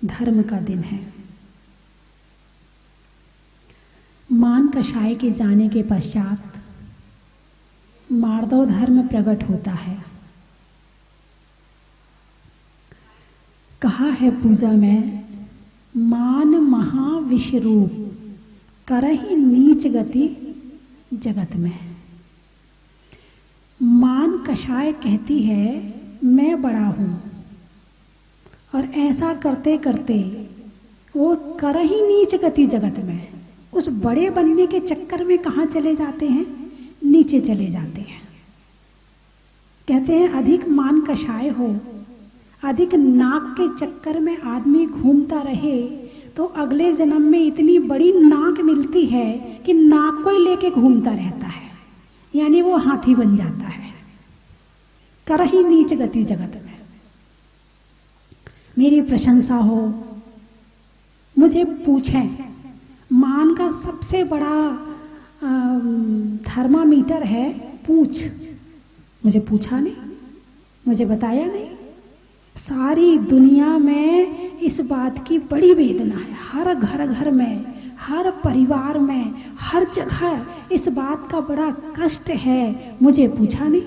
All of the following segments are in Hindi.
धर्म का दिन है। मान कषाय के जाने के पश्चात मार्दव धर्म प्रकट होता है। कहा है पूजा में, मान महाविश्वरूप करहि नीच गति जगत में। मान कषाय कहती है मैं बड़ा हूं, और ऐसा करते करते वो करहि नीच गति जगत में, उस बड़े बनने के चक्कर में कहाँ चले जाते हैं? नीचे चले जाते हैं। कहते हैं अधिक मान कषाय हो, अधिक नाक के चक्कर में आदमी घूमता रहे तो अगले जन्म में इतनी बड़ी नाक मिलती है कि नाक को ही लेके घूमता रहता है, यानी वो हाथी बन जाता है। करहि नीच गति जगत में। मेरी प्रशंसा हो, मुझे पूछें, मान का सबसे बड़ा थर्मामीटर है पूछ। मुझे पूछा नहीं, मुझे बताया नहीं। सारी दुनिया में इस बात की बड़ी वेदना है, हर घर घर में, हर परिवार में, हर जगह इस बात का बड़ा कष्ट है। मुझे पूछा नहीं।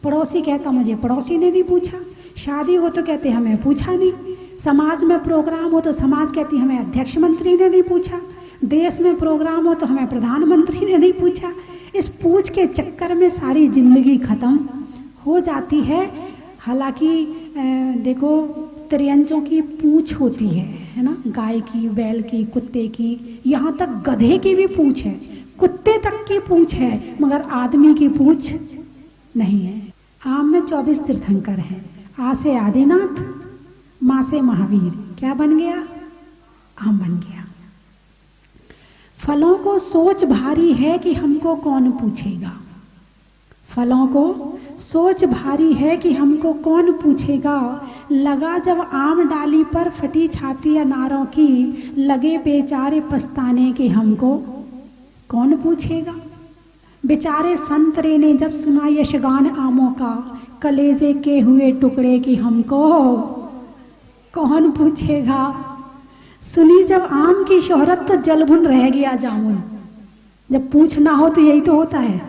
पड़ोसी कहता मुझे पड़ोसी ने नहीं पूछा। शादी हो तो कहते हमें पूछा नहीं। समाज में प्रोग्राम हो तो समाज कहती हमें अध्यक्ष मंत्री ने नहीं पूछा। देश में प्रोग्राम हो तो हमें प्रधानमंत्री ने नहीं पूछा। इस पूछ के चक्कर में सारी जिंदगी खत्म हो जाती है। हालांकि देखो, त्रियंचों की पूछ होती है ना, गाय की, बैल की, कुत्ते की, यहाँ तक गधे की भी पूछ है, कुत्ते तक की पूछ है, मगर आदमी की पूछ नहीं है। आम में 24 तीर्थंकर हैं। आ से आदिनाथ, माँ से महावीर। क्या बन गया? आम बन गया। फलों को सोच भारी है कि हमको कौन पूछेगा। फलों को सोच भारी है कि हमको कौन पूछेगा। लगा जब आम डाली पर फटी छाती अनारों की, लगे बेचारे पछताने के हमको कौन पूछेगा। बेचारे संतरे ने जब सुना यशगान आमों का, कलेजे के हुए टुकड़े की हमको कौन पूछेगा। सुनी जब आम की शोहरत तो जलभुन रह गया जामुन। जब पूछ ना हो तो यही तो होता है।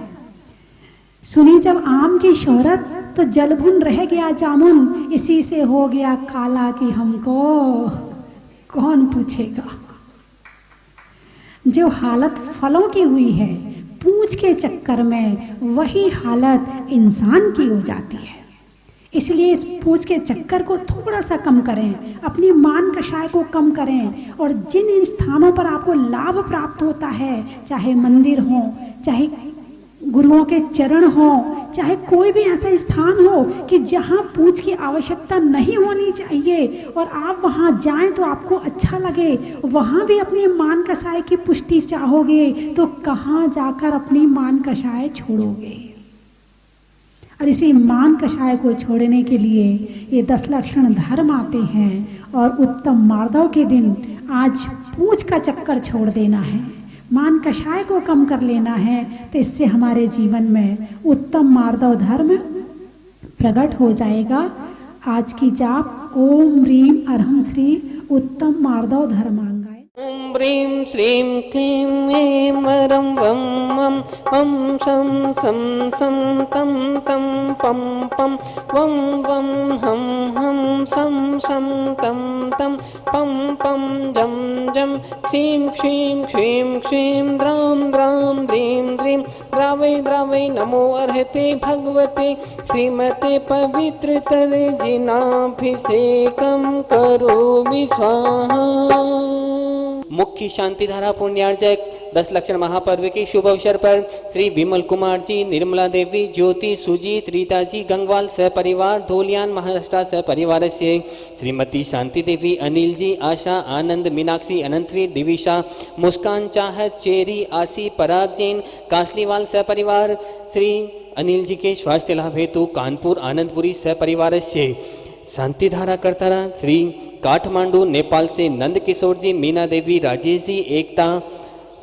सुनी जब आम की शोहरत तो जलभुन रह गया जामुन, इसी से हो गया काला कि हमको कौन पूछेगा। जो हालत फलों की हुई है पूछ के चक्कर में, वही हालत इंसान की हो जाती है। इसलिए इस पूछ के चक्कर को थोड़ा सा कम करें, अपनी मान कषाय को कम करें, और जिन स्थानों पर आपको लाभ प्राप्त होता है, चाहे मंदिर हो, चाहे गुरुओं के चरण हो, चाहे कोई भी ऐसा स्थान हो कि जहाँ पूछ की आवश्यकता नहीं होनी चाहिए और आप वहाँ जाएं तो आपको अच्छा लगे, वहाँ भी अपनी मान कषाय की पुष्टि चाहोगे तो कहाँ जाकर अपनी मान कषाय छोड़ोगे। और इसी मान कषाय को छोड़ने के लिए ये 10 लक्षण धर्म आते हैं, और उत्तम मार्दव के दिन आज पूछ का चक्कर छोड़ देना है, मान कषाय को कम कर लेना है, तो इससे हमारे जीवन में उत्तम मार्दव धर्म प्रकट हो जाएगा। आज की जाप ओम ह्रीम अरहम श्री उत्तम मार्दव धर्मांगाय। ओम ह्रीं श्रीं क्लीं ऐं वरं वं वं वं शं शं शं तं तं पं पं वं वं हं हं शं शं तं तं पं पं जं जं क्षीं क्षीं क्षीं क्षीं द्रां द्रां द्रीं द्रीं द्रावै द्रावै नमो अर्हते भगवते श्रीमते पवित्रतर जिनाभिषेकं करोमि स्वाहा। मुख्य शांति धारा पुण्यार्जक 10 लक्षण महापर्व के शुभ अवसर पर श्री विमल कुमार जी, निर्मला देवी, ज्योति, सुजीत, रीता जी गंगवाल सहपरिवार धोलियान महाराष्ट्र सहपरिवार से श्रीमती शांति देवी, अनिल जी, आशा, आनंद, मीनाक्षी, अनंतवीर, दिविशा, मुस्कान, चाहत, चेरी, आसी, पराग जैन, कासलीवाल सहपरिवार श्री अनिल जी के स्वास्थ्य लाभ हेतु कानपुर आनंदपुरी सहपरिवार से शांति धारा करतारा श्री काठमांडू नेपाल से नंद किशोर जी, मीना देवी, राजेश जी, एकता,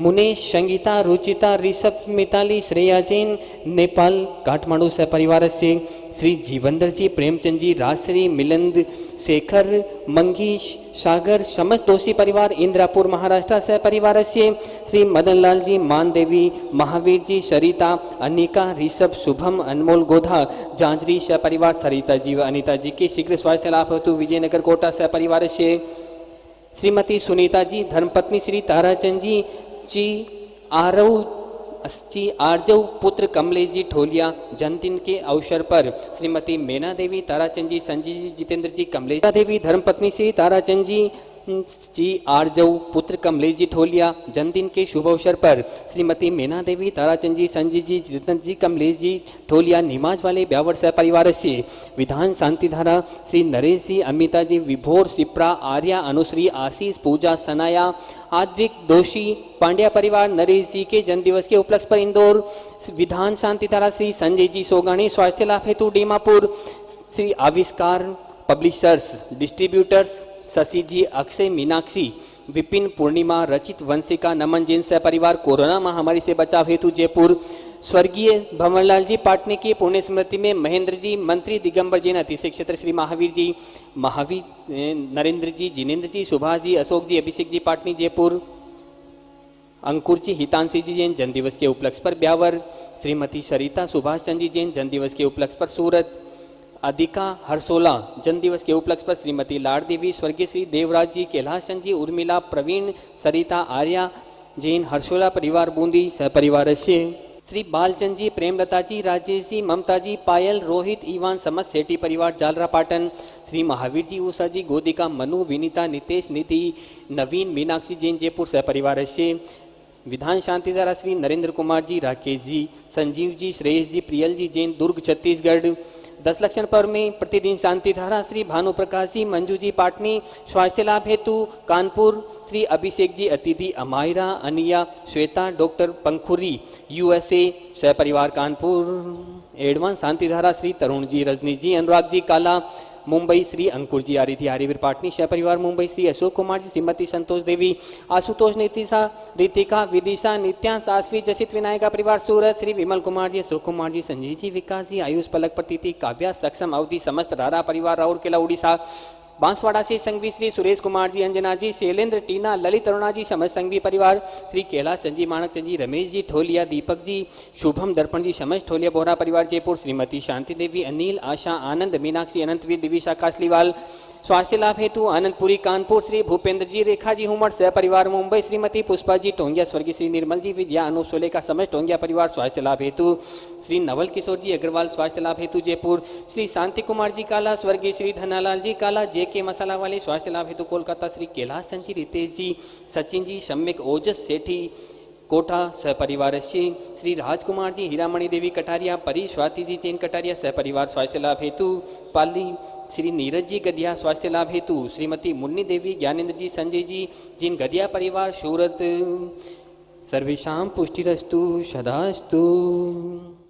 मुनेश, संगीता, रुचिता, ऋषभ, मिताली, श्रेया जैन नेपाल काठमांडू सहपरिवार से श्री जीवंदर जी, प्रेमचंद जी, राजश्री, मिलिंद, शेखर, मंगीश, सागर, समस्त दोषी परिवार, इंद्रापुर महाराष्ट्र सह परिवार से श्री मदनलाल जी, मानदेवी, महावीर जी, सरिता, अनिका, ऋषभ, शुभम, अनमोल, गोधा, जांजरी सह परिवार, सरिता जी व अनिता जी के शीघ्र स्वास्थ्य लाभ हेतु विजयनगर कोटा सह परिवार से श्रीमती सुनीता जी, धर्मपत्नी श्री ताराचंद जी आरजव पुत्र कमलेश जी ठोलिया, जन्मदिन के अवसर पर श्रीमती मेना देवी, ताराचंद जी, संजय जी, जितेंद्र जी, कमलेश देवी, धर्मपत्नी श्री ताराचंद जी आरजव पुत्र कमलेश जी ठोलिया, जन्मदिन के शुभ अवसर पर श्रीमती मेना देवी, ताराचंद जी, संजय जी, जितेंद्र जी, कमलेश जी ठोलिया, निमाज वाले ब्यावर सह परिवार से विधान शांतिधारा श्री नरेश जी, अमिता जी, विभोर, सिप्रा, आर्या, अनुश्री, आशीष, पूजा, सनाया, आद्विक, दोषी, पांड्या परिवार, नरेश जी के जन्मदिवस के उपलक्ष्य पर इंदौर विधान शांतिधारा श्री संजय जी सोगाणी, स्वास्थ्य लाभ हेतु डीमापुर श्री आविष्कार पब्लिशर्स डिस्ट्रीब्यूटर्स, शशि जी, अक्षय, मीनाक्षी, विपिन, पूर्णिमा, रचित, वंशिका, नमन जैन सह परिवार कोरोना महामारी से बचाव हेतु जयपुर स्वर्गीय भंवरलाल जी पाटनी की पुण्य स्मृति में महेंद्र जी, मंत्री दिगंबर जैन, अतिशय क्षेत्र श्री महावीर जी, नरेंद्र जी, जिनेन्द्र जी, सुभाष जी, अशोक जी, अभिषेक जी पाटनी जयपुर, अंकुर जी, हितांशी जी जैन जन्मदिवस के उपलक्ष्य पर ब्यावर, श्रीमती सरिता सुभाष चंद जी जैन जन्मदिवस के उपलक्ष्य पर सूरत, अधिका हरसोला जन्मदिवस के उपलक्ष्य पर श्रीमती लाड देवी, स्वर्गीय श्री देवराज जी, कैलाश चंद जी, उर्मिला, प्रवीण, सरिता, आर्या जैन, हरसोला परिवार बूंदी सह परिवार से श्री बालचंद जी, प्रेमलता जी, राजेश जी, ममता जी, पायल, रोहित, ईवान, समस्त सेठी परिवार जालरा पाटन, श्री महावीर जी, उषा जी, गोदिका, मनु, विनीता, नितेश, निधि, नवीन, मीनाक्षी जैन जयपुर सह परिवार से विधान शांतिधारा श्री नरेंद्र कुमार जी, राकेश जी, संजीव जी, श्रेयस जी, प्रियल जी जैन दुर्ग छत्तीसगढ़ 10 लक्षण पर्व में प्रतिदिन शांतिधारा श्री भानु प्रकाश जी, मंजू जी पाटनी, स्वास्थ्य लाभ हेतु कानपुर श्री अभिषेक जी, अतिथि अमायरा, अनिया, श्वेता, डॉक्टर पंखुरी, यूएसए सह परिवार कानपुर। एडवांस शांतिधारा श्री तरुण जी, रजनी जी, अनुराग जी काला, मुंबई श्री अंकुर जी, आरिधि आर्यवीर पाटनी सह परिवार मुंबई श्री अशोक कुमार जी, श्रीमती संतोष देवी, आशुतोष, नीतिशा, रितिका, विदिशा, नित्या, सासवी, जसित, विनायका परिवार सूरत, श्री विमल कुमार जी, अशोक कुमार जी, संजय जी, विकास जी, आयुष, पलक, प्रतीति, काव्या, सक्षम, अवधि, समस्त रारा परिवार राउरकेला उड़ीसा, बांसवाड़ा से संघवी श्री सुरेश कुमार जी, अंजना जी, शैलेंद्र, टीना, ललित, अरुणा जी, समस्त संघवी परिवार, श्री कैलाश चंद जी, माणक चंद जी, रमेश जी ठोलिया, दीपक जी, शुभम, दर्पण जी, समस्त ठोलिया बोहरा परिवार जयपुर, श्रीमती शांति देवी, अनिल, आशा, आनंद, मीनाक्षी, अनंतवीर, दिविशा कासलीवाल, स्वास्थ्य लाभ हेतु आनंदपुरी कानपुर, श्री भूपेंद्र जी, रेखा जी, हुमर सह परिवार मुंबई, श्रीमती पुष्पा जी टोंगिया, स्वर्गीय श्री निर्मल जी, विद्या, अनूप सोले का समस्त टोंगिया परिवार, स्वास्थ्य लाभ हेतु श्री नवल किशोर जी अग्रवाल, स्वास्थ्य लाभ हेतु जयपुर, श्री शांति कुमार जी काला, स्वर्गीय श्री धनालाल जी काला, JK मसाला वाले, स्वास्थ्य लाभ हेतु कोलकाता, श्री कैलाश चंद जी, रितेश जी, सचिन जी, सम्यक, ओजस सेठी कोठा सह परिवार श्री राजकुमार जी, हीरामणि देवी कटारिया, परी, स्वाति जी जैन कटारिया सह परिवार, स्वास्थ्य लाभ हेतु पाली, श्री नीरज जी गदिया, स्वास्थ्य लाभ हेतु श्रीमती मुन्नी देवी, ज्ञानेन्द्र जी, संजय जी जिन गदिया परिवार सूरत। सर्वेषां पुष्टिरस्तु सदास्तु।